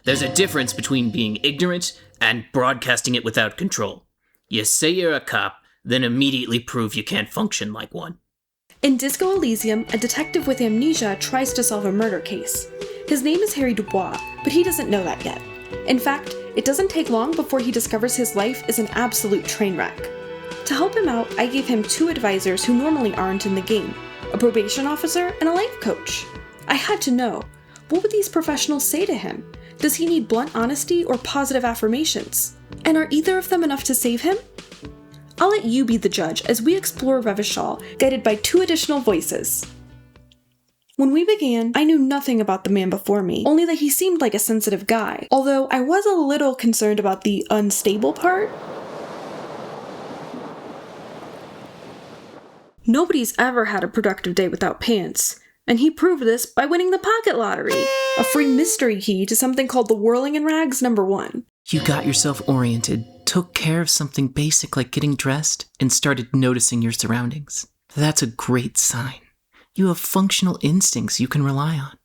There's a difference between being ignorant and broadcasting it without control. You say you're a cop, then immediately prove you can't function like one. In Disco Elysium, a detective with amnesia tries to solve a murder case. His name is Harry DuBois, but he doesn't know that yet. In fact, it doesn't take long before he discovers his life is an absolute train wreck. To help him out, I gave him 2 advisors who normally aren't in the game, a probation officer and a life coach. I had to know, what would these professionals say to him? Does he need blunt honesty or positive affirmations? And are either of them enough to save him? I'll let you be the judge as we explore Revachol, guided by 2 additional voices. When we began, I knew nothing about the man before me, only that he seemed like a sensitive guy, although I was a little concerned about the unstable part. Nobody's ever had a productive day without pants, and he proved this by winning the pocket lottery, a free mystery key to something called the Whirling in Rags #1. You got yourself oriented, took care of something basic like getting dressed, and started noticing your surroundings. That's a great sign. You have functional instincts you can rely on.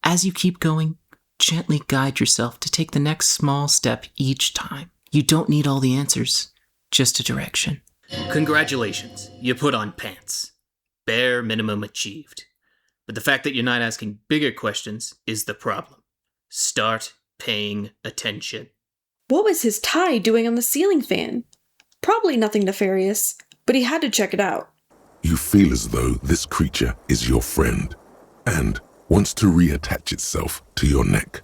As you keep going, gently guide yourself to take the next small step each time. You don't need all the answers, just a direction. Congratulations, you put on pants. Bare minimum achieved. But the fact that you're not asking bigger questions is the problem. Start paying attention. What was his tie doing on the ceiling fan? Probably nothing nefarious, but he had to check it out. You feel as though this creature is your friend and wants to reattach itself to your neck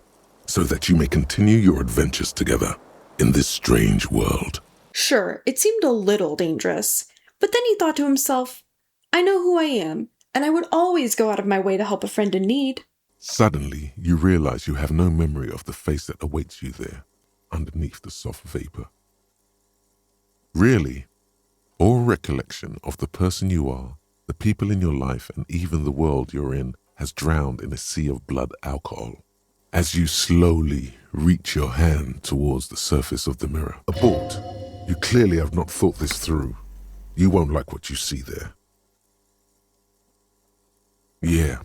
so that you may continue your adventures together in this strange world. Sure, it seemed a little dangerous, but then he thought to himself, I know who I am, and I would always go out of my way to help a friend in need. Suddenly, you realize you have no memory of the face that awaits you there, underneath the soft vapor. Really, all recollection of the person you are, the people in your life, and even the world you're in has drowned in a sea of blood alcohol. As you slowly reach your hand towards the surface of the mirror, abort. You clearly have not thought this through. You won't like what you see there. Yeah,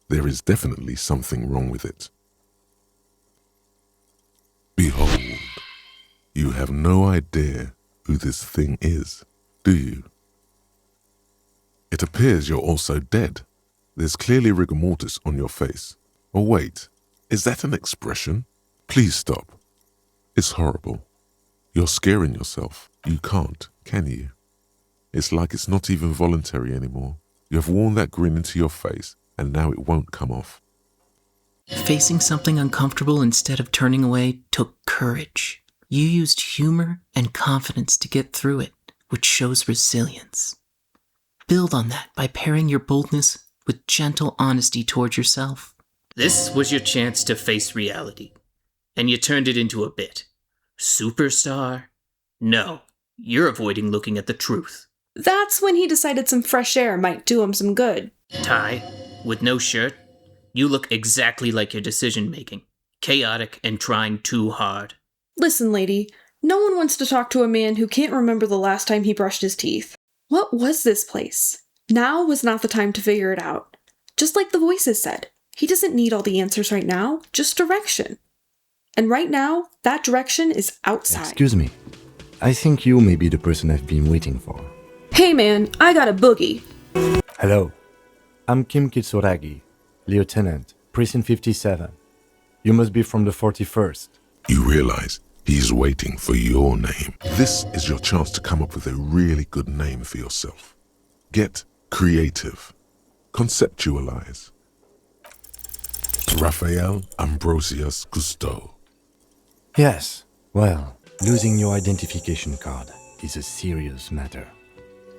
there is definitely something wrong with it. Behold, you have no idea who this thing is, do you? It appears you're also dead. There's clearly rigor mortis on your face. Oh wait, is that an expression? Please stop. It's horrible. You're scaring yourself. You can't, can you? It's like it's not even voluntary anymore. You have worn that grin into your face, and now it won't come off. Facing something uncomfortable instead of turning away took courage. You used humor and confidence to get through it, which shows resilience. Build on that by pairing your boldness with gentle honesty toward yourself. This was your chance to face reality, and you turned it into a bit. Superstar? No, you're avoiding looking at the truth. That's when he decided some fresh air might do him some good. Tie, with no shirt, you look exactly like your decision-making. Chaotic and trying too hard. Listen, lady, no one wants to talk to a man who can't remember the last time he brushed his teeth. What was this place? Now was not the time to figure it out. Just like the voices said, he doesn't need all the answers right now, just direction. And right now, that direction is outside. Excuse me. I think you may be the person I've been waiting for. Hey man, I got a boogie. Hello. I'm Kim Kitsuragi, Lieutenant, Precinct 57. You must be from the 41st. You realize he's waiting for your name. This is your chance to come up with a really good name for yourself. Get creative. Conceptualize. Raphael Ambrosius Cousteau. Yes, well, losing your identification card is a serious matter.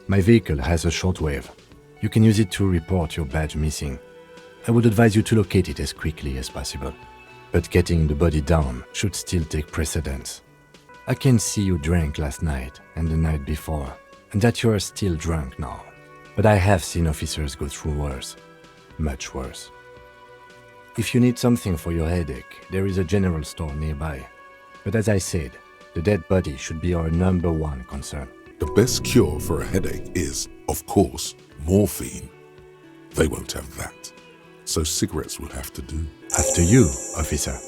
My vehicle has a shortwave. You can use it to report your badge missing. I would advise you to locate it as quickly as possible. But getting the body down should still take precedence. I can see you drank last night and the night before, and that you are still drunk now. But I have seen officers go through worse. Much worse. If you need something for your headache, there is a general store nearby. But as I said, the dead body should be our #1 concern. The best cure for a headache is, of course, morphine. They won't have that, so cigarettes will have to do. After you, officer.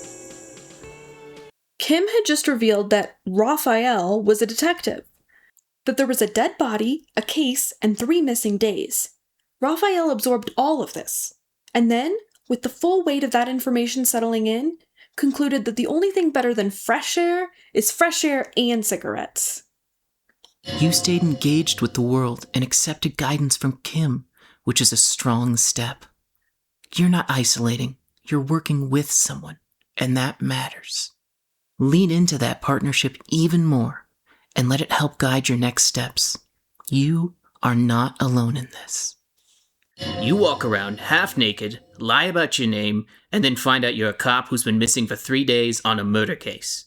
Kim had just revealed that Raphael was a detective, that there was a dead body, a case, and 3 missing days. Raphael absorbed all of this, and then, with the full weight of that information settling in, concluded that the only thing better than fresh air is fresh air and cigarettes. You stayed engaged with the world and accepted guidance from Kim, which is a strong step. You're not isolating, you're working with someone, and that matters. Lean into that partnership even more and let it help guide your next steps. You are not alone in this. You walk around half naked, lie about your name, and then find out you're a cop who's been missing for 3 days on a murder case.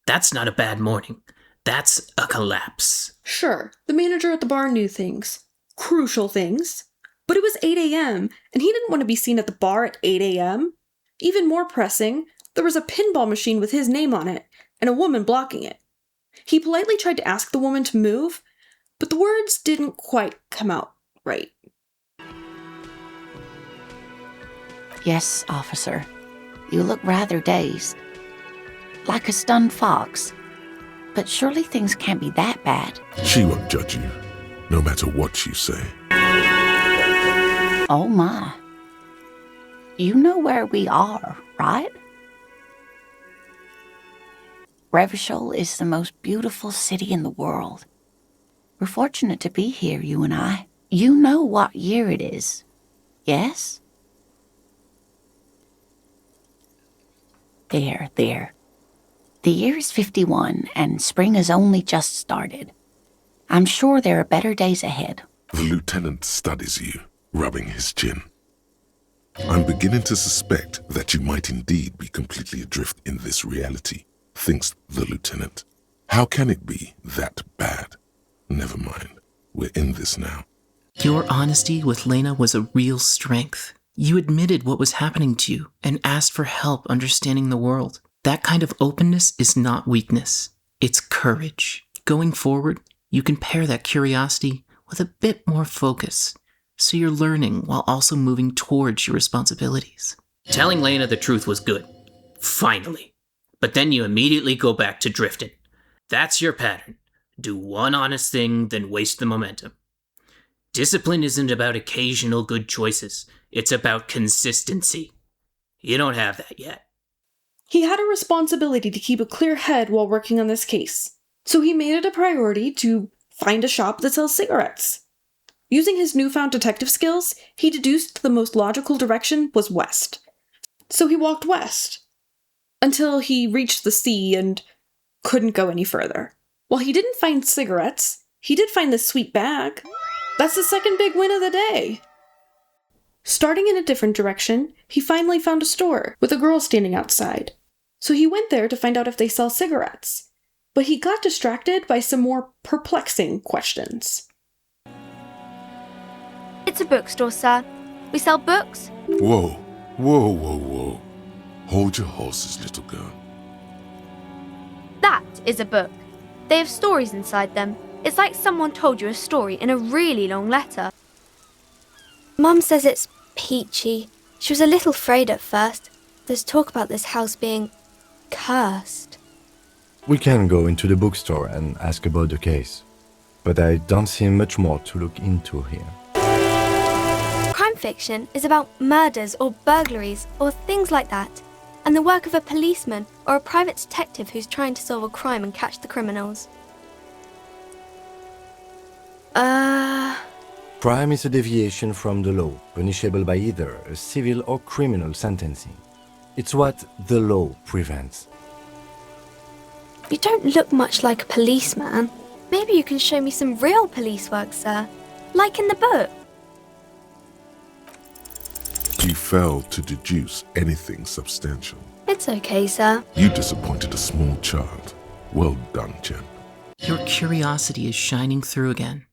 That's not a bad morning. That's a collapse. Sure, the manager at the bar knew things. Crucial things. But it was 8 a.m., and he didn't want to be seen at the bar at 8 a.m. Even more pressing, there was a pinball machine with his name on it, and a woman blocking it. He politely tried to ask the woman to move, but the words didn't quite come out right. Yes, officer. You look rather dazed. Like a stunned fox. But surely things can't be that bad. She won't judge you, no matter what you say. Oh my. You know where we are, right? Revachol is the most beautiful city in the world. We're fortunate to be here, you and I. You know what year it is, yes? There. The year is 51, and spring has only just started. I'm sure there are better days ahead. The lieutenant studies you, rubbing his chin. I'm beginning to suspect that you might indeed be completely adrift in this reality, thinks the lieutenant. How can it be that bad? Never mind. We're in this now. Your honesty with Lena was a real strength. You admitted what was happening to you and asked for help understanding the world. That kind of openness is not weakness. It's courage. Going forward, you can pair that curiosity with a bit more focus, so you're learning while also moving towards your responsibilities. Telling Lena the truth was good. Finally. But then you immediately go back to drifting. That's your pattern. Do one honest thing, then waste the momentum. Discipline isn't about occasional good choices. It's about consistency. You don't have that yet. He had a responsibility to keep a clear head while working on this case, so he made it a priority to find a shop that sells cigarettes. Using his newfound detective skills, he deduced the most logical direction was west. So he walked west, until he reached the sea and couldn't go any further. While he didn't find cigarettes, he did find this sweet bag. That's the second big win of the day. Starting in a different direction, he finally found a store with a girl standing outside. So he went there to find out if they sell cigarettes. But he got distracted by some more perplexing questions. It's a bookstore, sir. We sell books. Whoa. Hold your horses, little girl. That is a book. They have stories inside them. It's like someone told you a story in a really long letter. Mum says it's peachy. She was a little afraid at first. There's talk about this house being cursed. We can go into the bookstore and ask about the case, but I don't see much more to look into here. Crime fiction is about murders or burglaries or things like that, and the work of a policeman or a private detective who's trying to solve a crime and catch the criminals. Crime is a deviation from the law, punishable by either a civil or criminal sentencing. It's what the law prevents. You don't look much like a policeman. Maybe you can show me some real police work, sir. Like in the book. You failed to deduce anything substantial. It's okay, sir. You disappointed a small child. Well done, Jen. Your curiosity is shining through again.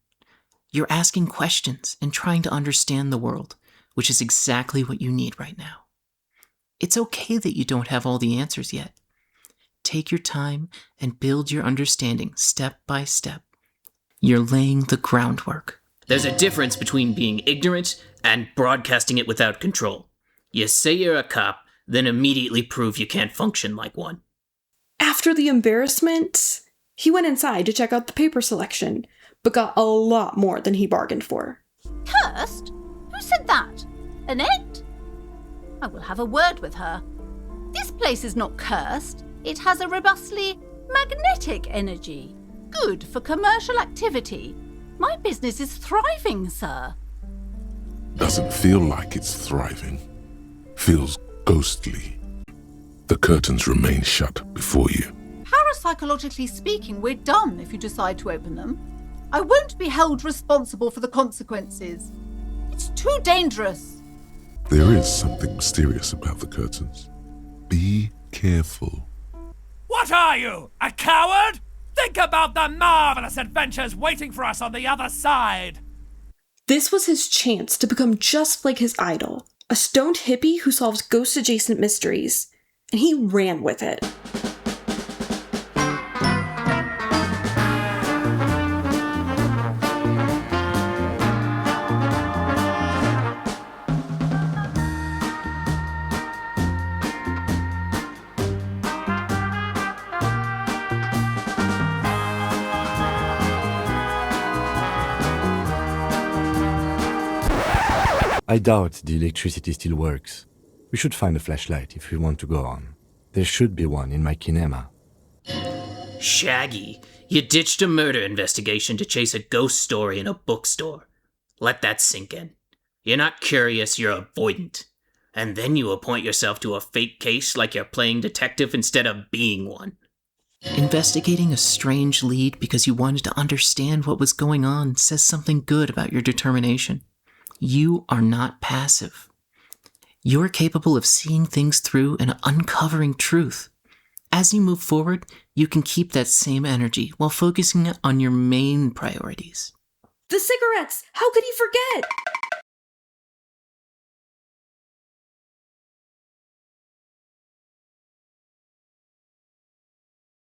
You're asking questions and trying to understand the world, which is exactly what you need right now. It's okay that you don't have all the answers yet. Take your time and build your understanding step by step. You're laying the groundwork. There's a difference between being ignorant and broadcasting it without control. You say you're a cop, then immediately prove you can't function like one. After the embarrassment, he went inside to check out the paper selection, but got a lot more than he bargained for. Cursed? Who said that? Annette? I will have a word with her. This place is not cursed. It has a robustly magnetic energy. Good for commercial activity. My business is thriving, sir. Doesn't feel like it's thriving. Feels ghostly. The curtains remain shut before you. Parapsychologically speaking, we're done if you decide to open them. I won't be held responsible for the consequences. It's too dangerous. There is something mysterious about the curtains. Be careful. What are you, a coward? Think about the marvelous adventures waiting for us on the other side. This was his chance to become just like his idol, a stoned hippie who solves ghost-adjacent mysteries, and he ran with it. I doubt the electricity still works. We should find a flashlight if we want to go on. There should be one in my kinema. Shaggy, you ditched a murder investigation to chase a ghost story in a bookstore. Let that sink in. You're not curious, you're avoidant. And then you appoint yourself to a fake case like you're playing detective instead of being one. Investigating a strange lead because you wanted to understand what was going on says something good about your determination. You are not passive. You're capable of seeing things through and uncovering truth. As you move forward, you can keep that same energy while focusing on your main priorities. The cigarettes! How could he forget?